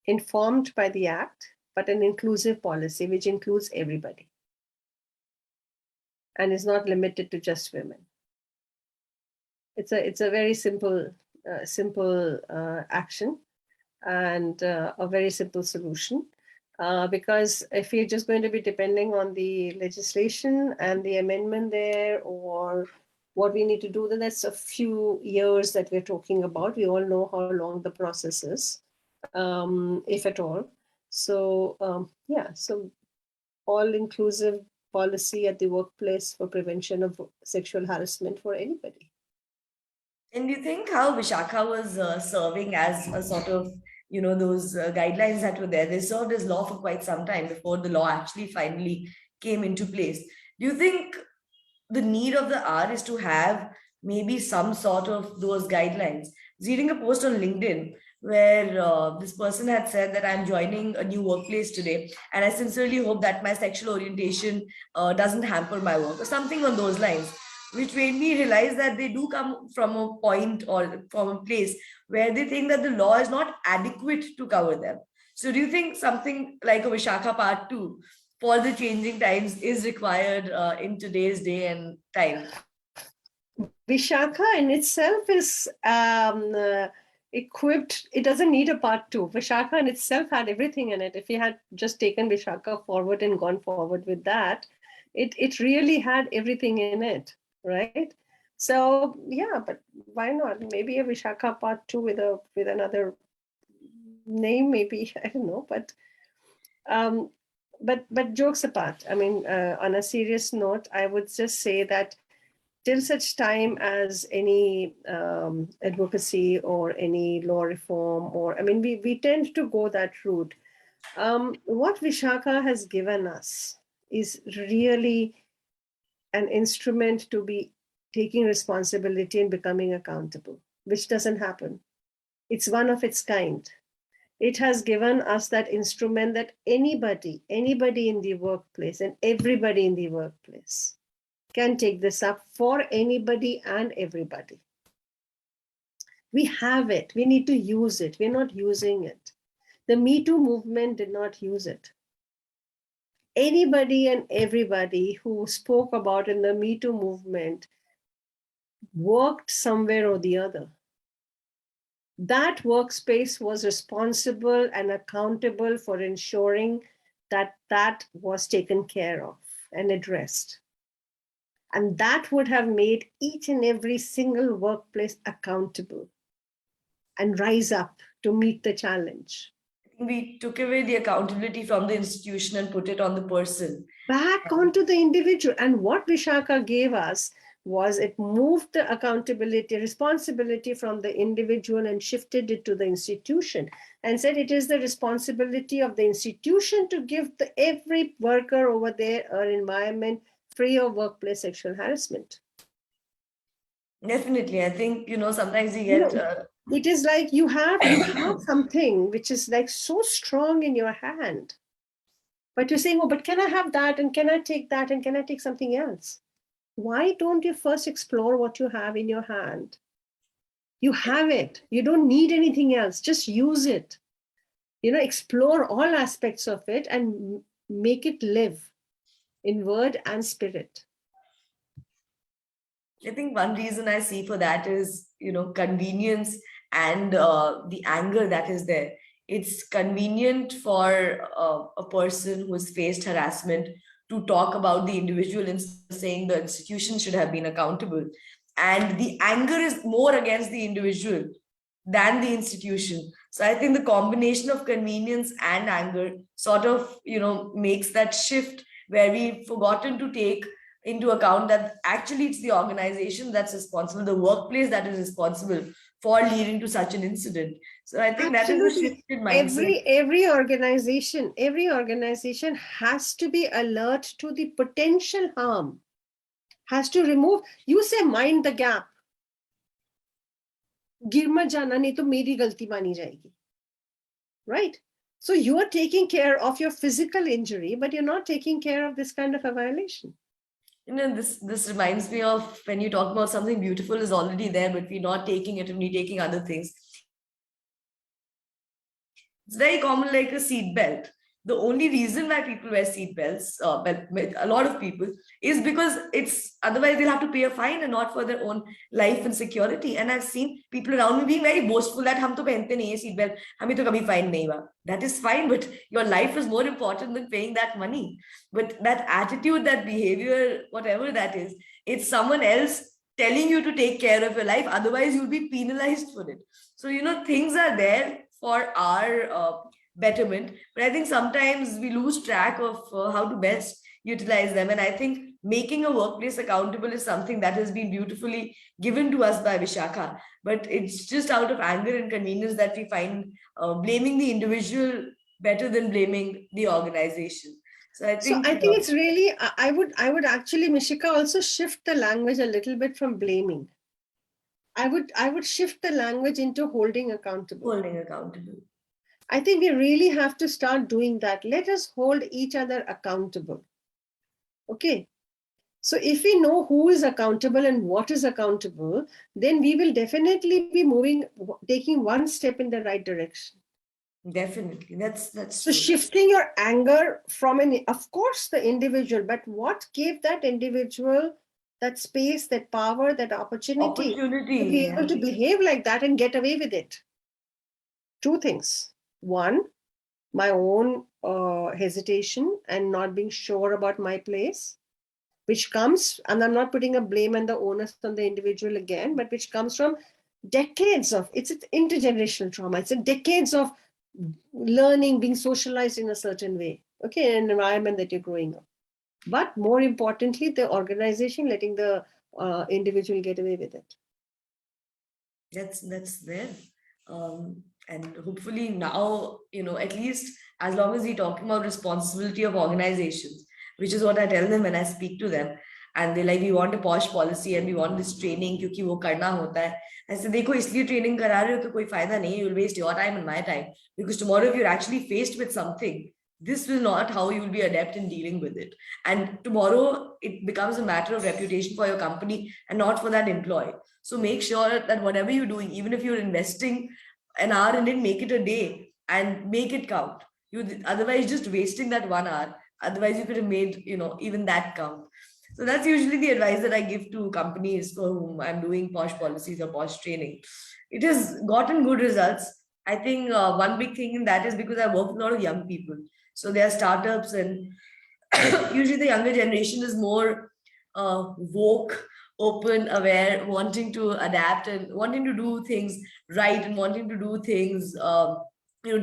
Informed by the act, but an inclusive policy which includes everybody and is not limited to just women. It's a very simple action, and a very simple solution, because if we're just going to be depending on the legislation and the amendment there, or what we need to do, then that's a few years that we're talking about. We all know how long the process is, if at all. So so all inclusive policy at the workplace for prevention of sexual harassment for anybody. And do you think how Vishakha was serving as a sort of, those guidelines that were there, they served as law for quite some time before the law actually finally came into place. Do you think the need of the hour is to have maybe some sort of those guidelines? I was reading a post on LinkedIn where this person had said that I'm joining a new workplace today, and I sincerely hope that my sexual orientation doesn't hamper my work, or something on those lines, which made me realize that they do come from a point or from a place where they think that the law is not adequate to cover them. So do you think something like a Vishakha Part 2 for the changing times is required in today's day and time? Vishakha in itself is equipped. It doesn't need a Part 2. Vishakha in itself had everything in it. If we had just taken Vishakha forward and gone forward with that, it really had everything in it. Right. So yeah, but why not? Maybe a Vishakha Part 2 with another name, maybe. I don't know. But jokes apart, I mean, on a serious note, I would just say that till such time as any advocacy or any law reform, or I mean, we tend to go that route. What Vishakha has given us is really an instrument to be taking responsibility and becoming accountable, which doesn't happen. It's one of its kind. It has given us that instrument that anybody in the workplace and everybody in the workplace can take this up for anybody and everybody. We have it. We need to use it. We're not using it. The Me Too movement did not use it. Anybody and everybody who spoke about in the Me Too movement worked somewhere or the other. That workspace was responsible and accountable for ensuring that that was taken care of and addressed. And that would have made each and every single workplace accountable and rise up to meet the challenge. We took away the accountability from the institution and put it on the person. Back onto the individual. And what Vishaka gave us was it moved the accountability, responsibility from the individual and shifted it to the institution and said it is the responsibility of the institution to give every worker over there an environment free of workplace sexual harassment. Definitely. I think, sometimes we get... it is like you have something which is like so strong in your hand. But you're saying, oh, but can I have that? And can I take that? And can I take something else? Why don't you first explore what you have in your hand? You have it. You don't need anything else. Just use it. Explore all aspects of it and make it live in word and spirit. I think one reason I see for that is, convenience and the anger that is there. It's convenient for a person who's faced harassment to talk about the individual and saying the institution should have been accountable. And the anger is more against the individual than the institution. So I think the combination of convenience and anger sort of, makes that shift where we've forgotten to take into account that actually it's the organization that's responsible, the workplace that is responsible for leading to such an incident. So I think Absolutely. That is a shifted mindset. Every organization has to be alert to the potential harm, has to remove, you say mind the gap. गिर मत जाना नहीं तो मेरी गलती मानी जाएगी. Right? So you are taking care of your physical injury, but you're not taking care of this kind of a violation. This reminds me of when you talk about something beautiful is already there, but we're not taking it and we're taking other things. It's very common, like a seat belt. The only reason why people wear seat belts, a lot of people, is because it's otherwise they'll have to pay a fine and not for their own life and security. And I've seen people around me being very boastful that hum to pehente nahi hai seat belt, hame to kabhi fine nahi hua. That is fine, but your life is more important than paying that money. But that attitude, that behavior, whatever that is, it's someone else telling you to take care of your life. Otherwise, you'll be penalized for it. So, things are there for our betterment, but I think sometimes we lose track of how to best utilize them. And I think making a workplace accountable is something that has been beautifully given to us by Vishaka, but it's just out of anger and convenience that we find blaming the individual better than blaming the organization. So I think it's really, I would actually, Mishika, also shift the language a little bit from blaming. I would shift the language into holding accountable. I think we really have to start doing that. Let us hold each other accountable. Okay. So if we know who is accountable and what is accountable, then we will definitely be taking one step in the right direction. Definitely. That's so true. Shifting your anger from of course, the individual, but what gave that individual that space, that power, that opportunity to be able to behave like that and get away with it? Two things. One, my own hesitation and not being sure about my place, which comes, and I'm not putting a blame and the onus on the individual again, but which comes from decades of, it's an intergenerational trauma. It's decades of learning, being socialized in a certain way, okay, in an environment that you're growing up. But more importantly, the organization letting the individual get away with it. That's there. And hopefully now, at least as long as we're talking about responsibility of organizations, which is what I tell them when I speak to them, and they like, we want a posh policy and we want this training क्योंकि वो करना होता है. ऐसे देखो इसलिए training करा रहे हो कि कोई फायदा नहीं, you will waste your time and my time, because tomorrow if you're actually faced with something, this is not how you will be adept in dealing with it. And tomorrow it becomes a matter of reputation for your company and not for that employee. So make sure that whatever you're doing, even if you're investing an hour in it, make it a day and make it count. You otherwise just wasting that 1 hour. Otherwise you could have made, even that count. So that's usually the advice that I give to companies for whom I'm doing posh policies or posh training. It has gotten good results. I think one big thing in that is because I work with a lot of young people. So there are startups, and usually the younger generation is more woke, open, aware, wanting to adapt and wanting to do things right and wanting to do things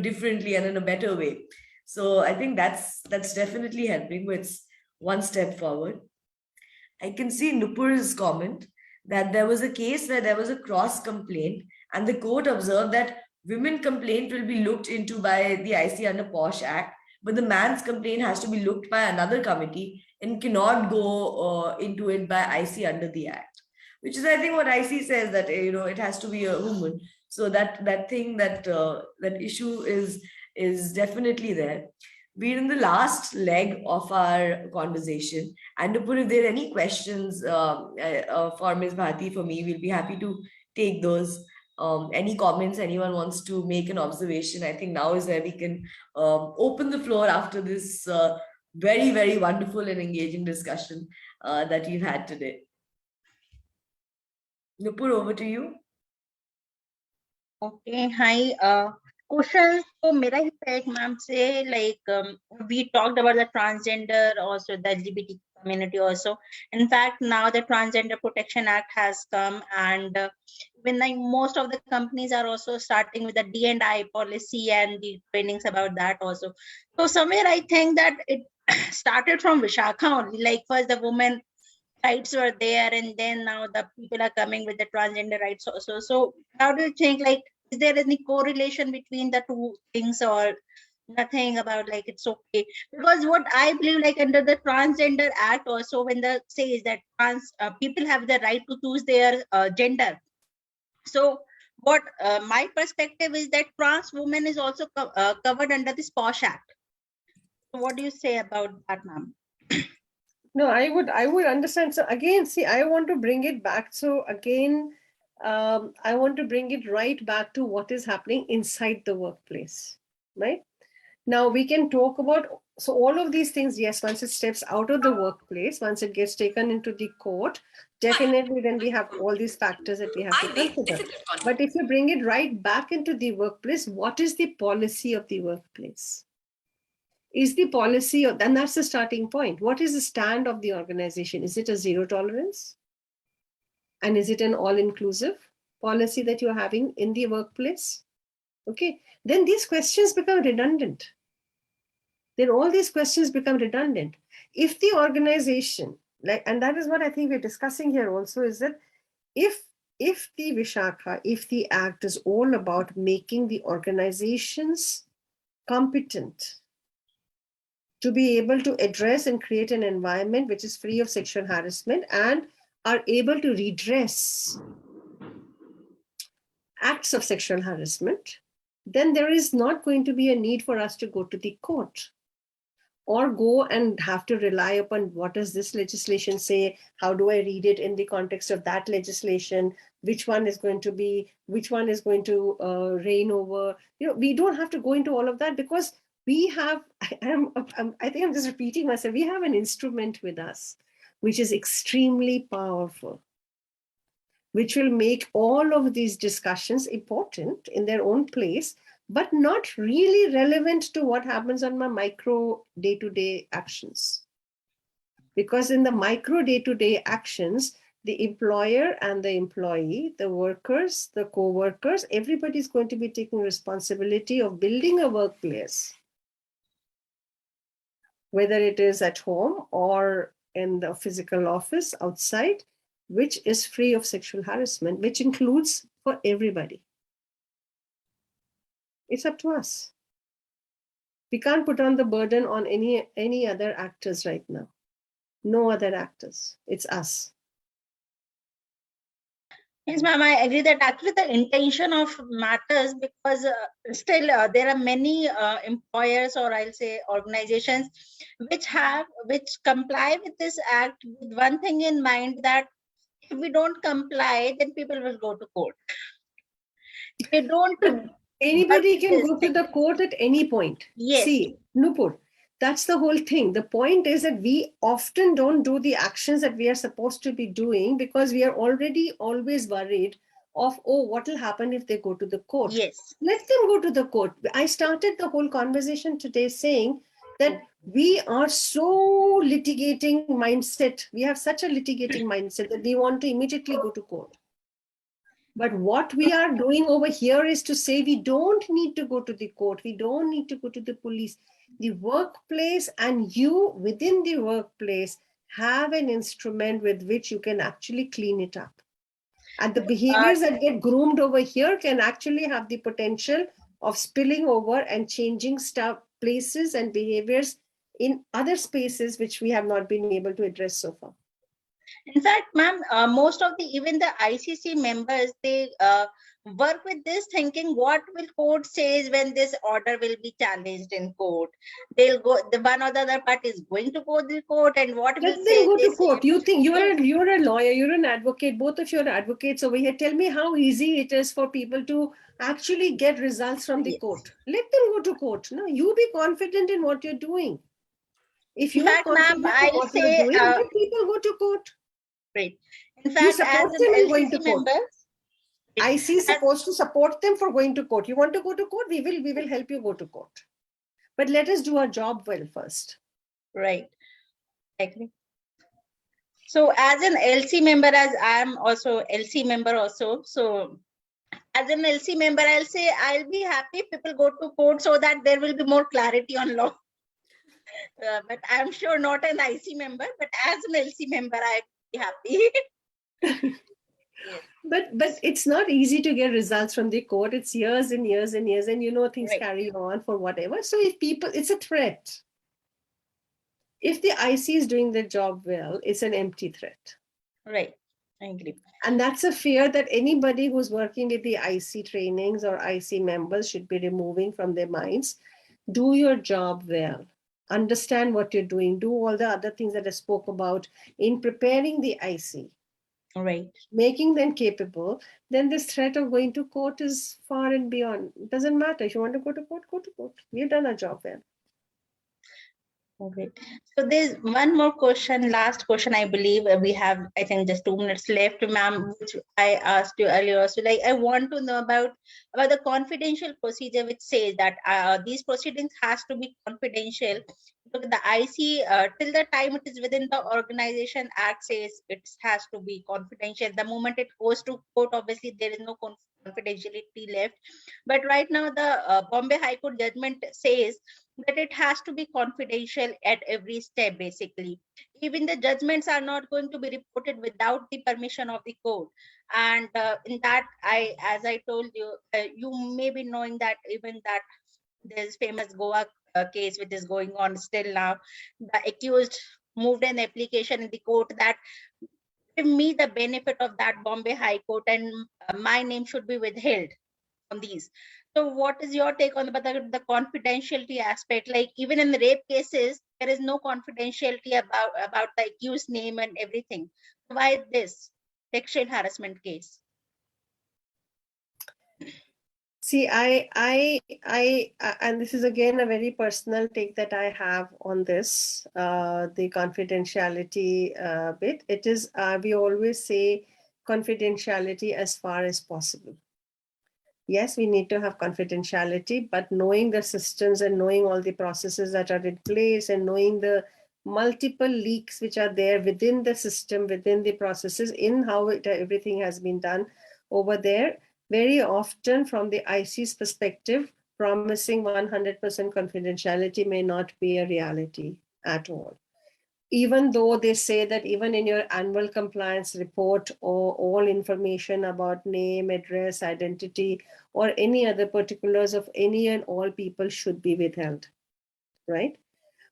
differently and in a better way. So I think that's definitely helping. But it's one step forward. I can see Nupur's comment that there was a case where there was a cross complaint, and the court observed that women complaint will be looked into by the IC under POSH Act, but the man's complaint has to be looked by another committee and cannot go into it by IC under the Act. Which is, I think, what IC says, that it has to be a woman. So that thing, that issue is definitely there. We're in the last leg of our conversation. And Nupur, if there are any questions for Ms. Bharti, for me, we'll be happy to take those. Any comments, anyone wants to make an observation, I think now is where we can open the floor after this very, very wonderful and engaging discussion that we've had today. Nupur, over to you. Okay, hi. Question तो मेरा ही था एक ma'am से, like we talked about the transgender, also the LGBT community also. In fact, now the Transgender Protection Act has come, and when like most of the companies are also starting with the D&I policy and the trainings about that also. So somewhere I think that it started from Vishakha only. Like first the women rights were there, and then now the people are coming with the transgender rights also. So how do you think, like, is there any correlation between the two things, or nothing about like it's okay? Because what I believe, like under the Transgender Act also, when the says that trans people have the right to choose their gender. So what my perspective is that trans woman is also covered under this POSH Act. So what do you say about that, ma'am? No, I would understand. So again, see, I want to bring it back. So again, I want to bring it right back to what is happening inside the workplace, right? Now we can talk about, so all of these things, yes, once it steps out of the workplace, once it gets taken into the court, definitely then we have all these factors that we have to consider. But if you bring it right back into the workplace, what is the policy of the workplace? Is the policy, and that's the starting point. What is the stand of the organization? Is it a zero tolerance? And is it an all-inclusive policy that you're having in the workplace? Okay, then these questions become redundant. Then all these questions become redundant. If the organization, like, and that is what I think we're discussing here also, is that if the Vishakha, if the act is all about making the organizations competent to be able to address and create an environment which is free of sexual harassment and are able to redress acts of sexual harassment, then there is not going to be a need for us to go to the court or go and have to rely upon what does this legislation say, how do I read it in the context of that legislation, which one is going to reign over. We don't have to go into all of that, because we have, I think I'm just repeating myself, we have an instrument with us which is extremely powerful, which will make all of these discussions important in their own place, but not really relevant to what happens on my micro day-to-day actions. Because in the micro day-to-day actions, the employer and the employee, the workers, the co-workers, everybody's going to be taking responsibility of building a workplace, whether it is at home or in the physical office outside, which is free of sexual harassment, which includes for everybody. It's up to us. We can't put on the burden on any other actors right now. No other actors. It's us. Yes, ma'am, I agree that actually the intention of matters, because still there are many employers, or I'll say organizations, which comply with this act with one thing in mind, that if we don't comply, then people will go to court. They don't Anybody work can this go to thing. the court at any point. Yes. See, Nupur, that's the whole thing. The point is that we often don't do the actions that we are supposed to be doing because we are already always worried of, oh, what will happen if they go to the court? Yes. Let them go to the court. I started the whole conversation today saying that we are so litigating mindset. We have such a litigating mindset that we want to immediately go to court. But what we are doing over here is to say we don't need to go to the court. We don't need to go to the police. The workplace and you within the workplace have an instrument with which you can actually clean it up. And the behaviors that get groomed over here can actually have the potential of spilling over and changing stuff, places and behaviors in other spaces which we have not been able to address so far. In fact, ma'am, most of even the ICC members, they work with this thinking, what will court says when this order will be challenged in court? They'll go, the one or the other party is going to go to the court, and what Let will them say? go They to court. say, You think you're a lawyer, you're an advocate. Both of you are advocates over here. Tell me how easy it is for people to actually get results from the Yes. court. Let them go to court. No, you be confident in what you're doing. If In you are fact, ma'am, confident in I'll what you're say, doing, let people go to court. great. In You fact, as support an them in going to LCC court. member, IC is supposed to support them for going to court. You want to go to court? We will help you go to court. But let us do our job well first. right. I agree. So as an LC member, as I'm also LC member also, so as an LC member, I'll say I'll be happy if people go to court so that there will be more clarity on law. But I'm sure not an IC member, but as an LC member, I'd be happy. Yes. But it's not easy to get results from the court. It's years and years and years, and things Right. carry on for whatever. So if people, it's a threat. If the IC is doing their job well, it's an empty threat. Right. I agree. And that's a fear that anybody who's working with the IC trainings or IC members should be removing from their minds. Do your job well. Understand what you're doing. Do all the other things that I spoke about in preparing the IC. Right. Making them capable, then this threat of going to court is far and beyond. It doesn't matter. If you want to go to court, go to court. We've done our job well. Okay. So there's one more question, last question, I believe. We have, I think, just 2 minutes left, ma'am, which I asked you earlier. So like, I want to know about the confidential procedure, which says that these proceedings has to be confidential. Look, the IC, till the time it is within the organization act says it has to be confidential. The moment it goes to court, obviously there is no confidentiality left. But right now the Bombay High Court judgment says that it has to be confidential at every step, basically. Even the judgments are not going to be reported without the permission of the court. And in that, as I told you, you may be knowing that even that there's famous Goa case which is going on still now. The accused moved an application in the court that give me the benefit of that Bombay High Court, and my name should be withheld on these. So what is your take on the confidentiality aspect? Like even in the rape cases, there is no confidentiality about the accused name and everything. Why this sexual harassment case? See, and this is again a very personal take that I have on this, the confidentiality bit. It is, we always say confidentiality as far as possible. Yes, we need to have confidentiality, but knowing the systems and knowing all the processes that are in place and knowing the multiple leaks which are there within the system, within the processes, in how everything has been done over there, very often from the IC's perspective, promising 100% confidentiality may not be a reality at all. Even though they say that even in your annual compliance report or all information about name, address, identity, or any other particulars of any and all people should be withheld, right?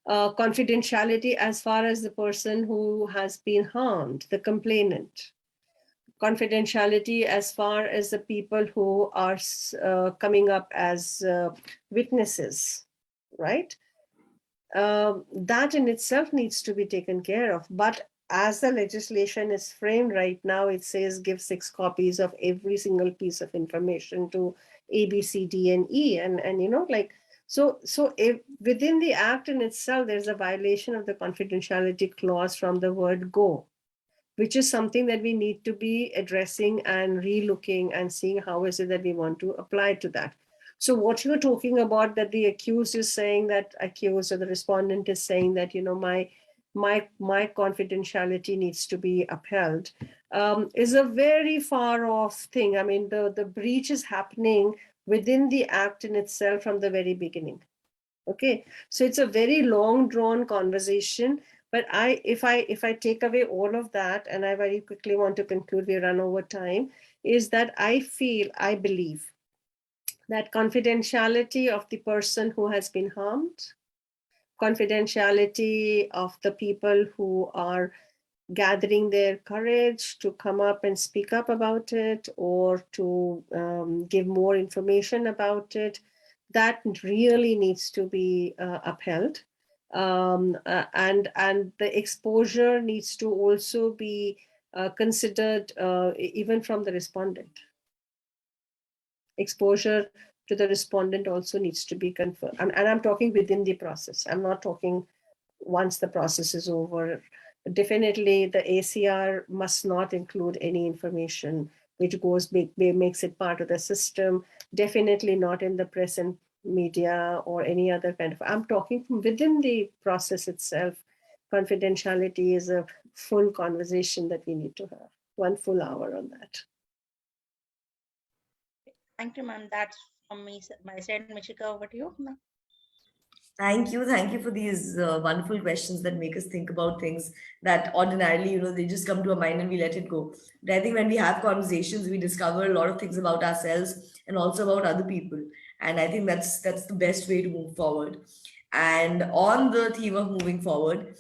confidentiality as far as the person who has been harmed, the complainant, confidentiality as far as the people who are coming up as witnesses, right? That in itself needs to be taken care of. But as the legislation is framed right now, it says give 6 copies of every single piece of information to A, B, C, D, and E. And you know, like, so if within the act in itself, there's a violation of the confidentiality clause from the word go, which is something that we need to be addressing and relooking and seeing how is it that we want to apply to that. So what you're talking about, that the accused is saying, that accused or the respondent is saying that, you know, my confidentiality needs to be upheld, is a very far off thing. I mean, the breach is happening within the act in itself from the very beginning. Okay, so it's a very long drawn conversation. But if I take away all of that, and I very quickly want to conclude, we run over time, is that I believe that confidentiality of the person who has been harmed, confidentiality of the people who are gathering their courage to come up and speak up about it, or to give more information about it, that really needs to be upheld. And the exposure needs to also be considered, even from the respondent. Exposure to the respondent also needs to be confirmed. And I'm talking within the process. I'm not talking once the process is over. Definitely the ACR must not include any information which makes it part of the system. Definitely not in the press and media or any other kind of, I'm talking from within the process itself. Confidentiality is a full conversation that we need to have, 1 full hour on that. Thank you, ma'am. That's from me, my side. Mishika, over to you, ma'am. Thank you for these wonderful questions that make us think about things that ordinarily, you know, they just come to our mind and we let it go. But I think when we have conversations, we discover a lot of things about ourselves and also about other people. And I think that's the best way to move forward. And on the theme of moving forward,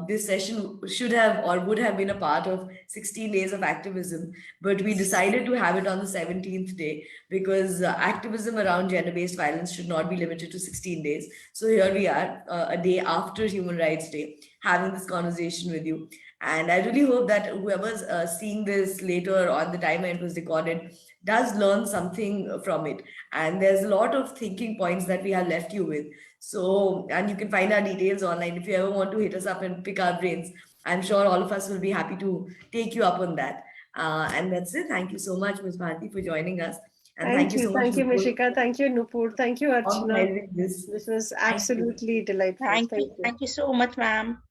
this session should have or would have been a part of 16 days of activism, but we decided to have it on the 17th day because activism around gender-based violence should not be limited to 16 days. So here we are, a day after Human Rights Day, having this conversation with you. And I really hope that whoever's seeing this later on the time it was recorded does learn something from it. And there's a lot of thinking points that we have left you with. So, and you can find our details online. If you ever want to hit us up and pick our brains, I'm sure all of us will be happy to take you up on that. And that's it. Thank you so much, Ms. Bharti, for joining us. And thank you so much. Thank you, Mishika. Thank you, Nupur. Thank you, Archana. This was absolutely delightful. Thank you so much, ma'am.